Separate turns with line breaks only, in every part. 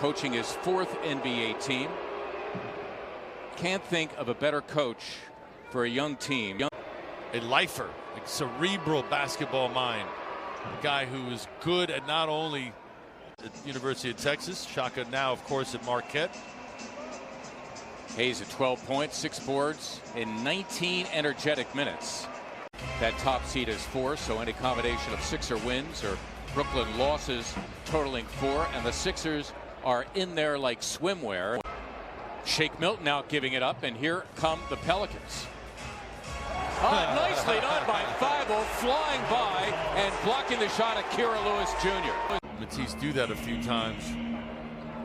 coaching his fourth NBA team. Can't think of a better coach for a young team.
A lifer, a cerebral basketball mind. A guy who is good at not only at the University of Texas, Shaka now, of course, at Marquette.
Hayes at 12 points, 6 boards in 19 energetic minutes. That top seed is 4, so any combination of Sixer wins or Brooklyn losses totaling 4, and the Sixers are in there like swimwear. Shake Milton now giving it up, and here come the Pelicans. Nicely done by Thibault, flying by and blocking the shot of Kira Lewis Jr.
Matisse do that a few times.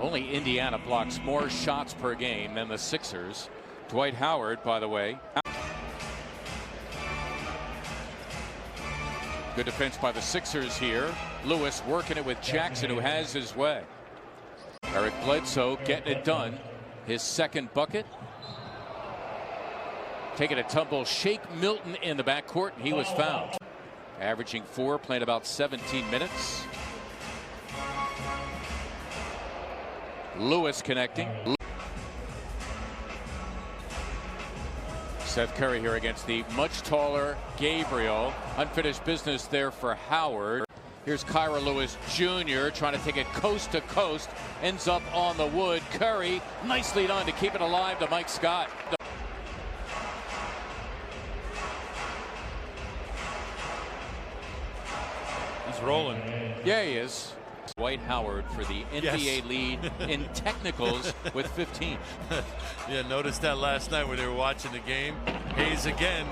Only Indiana blocks more shots per game than the Sixers. Dwight Howard, by the way. Good defense by the Sixers here. Lewis working it with Jackson, who has his way. Eric Bledsoe getting it done. His second bucket. Taking a tumble, Shake Milton in the backcourt, and he was fouled. Averaging 4, playing about 17 minutes. Lewis connecting. Seth Curry here against the much taller Gabriel. Unfinished business there for Howard. Here's Kira Lewis Jr. trying to take it coast to coast. Ends up on the wood. Curry nicely done to keep it alive to Mike Scott.
He's rolling.
Yeah, he is. Dwight Howard for the NBA lead in technicals with 15.
Yeah, noticed that last night when they were watching the game. Hayes again.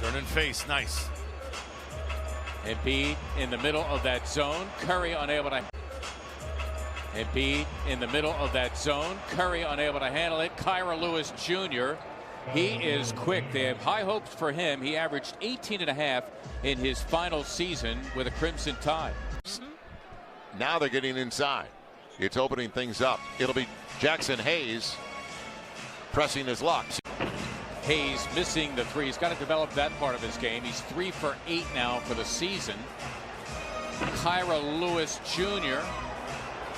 Turn and face, nice.
Embiid in the middle of that zone. Curry unable to. Embiid in the middle of that zone. Curry unable to handle it. Kira Lewis Jr. He is quick. They have high hopes for him. He averaged 18.5 in his final season with a Crimson Tide.
Now they're getting inside. It's opening things up. It'll be Jackson Hayes pressing his luck.
Hayes missing the 3. He's got to develop that part of his game. He's 3 for 8 now for the season. Kira Lewis Jr.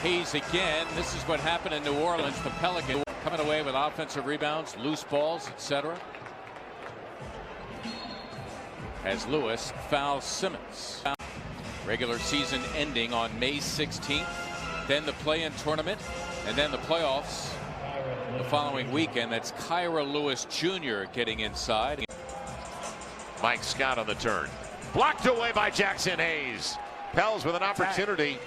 Hayes again. This is what happened in New Orleans. The Pelicans coming away with offensive rebounds, loose balls, etc. As Lewis fouls Simmons. Regular season ending on May 16th. Then the play-in tournament, and then the playoffs the following weekend. That's Kira Lewis Jr. getting inside.
Mike Scott on the turn. Blocked away by Jackson Hayes. Pels with an opportunity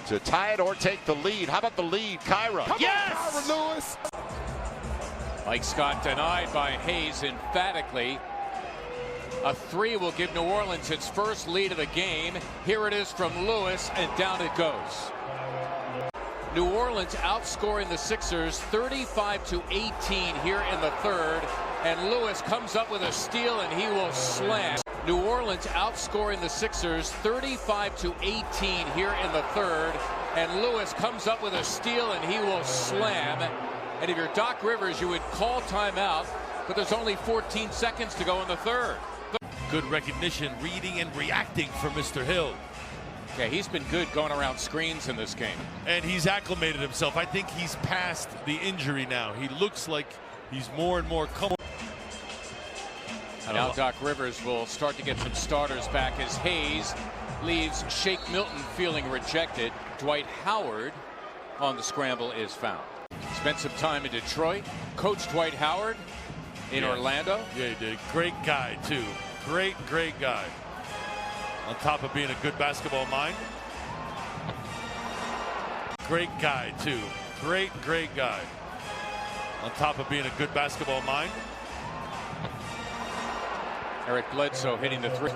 to tie it or take the lead. How about the lead, Kira?
Yes! Kira Lewis.
Mike Scott denied by Hayes emphatically. A 3 will give New Orleans its first lead of the game. Here it is from Lewis, and down it goes. New Orleans outscoring the Sixers 35-18 here in the third. And Lewis comes up with a steal, and he will slam. New Orleans outscoring the Sixers 35-18 here in the third. And Lewis comes up with a steal, and he will slam. And if you're Doc Rivers, you would call timeout, but there's only 14 seconds to go in the third.
Good recognition, reading and reacting from Mr. Hill.
Yeah, he's been good going around screens in this game.
And he's acclimated himself. I think he's past the injury now. He looks like he's more and more comfortable.
Now Doc Rivers will start to get some starters back as Hayes leaves Shake Milton feeling rejected. Dwight Howard on the scramble is fouled. Spent some time in Detroit. Coach Dwight Howard in Orlando.
Yeah, he did. Great guy, too. Great guy. On top of being a good basketball mind. Great guy, too. Great guy. On top of being a good basketball mind.
Eric Bledsoe hitting the 3.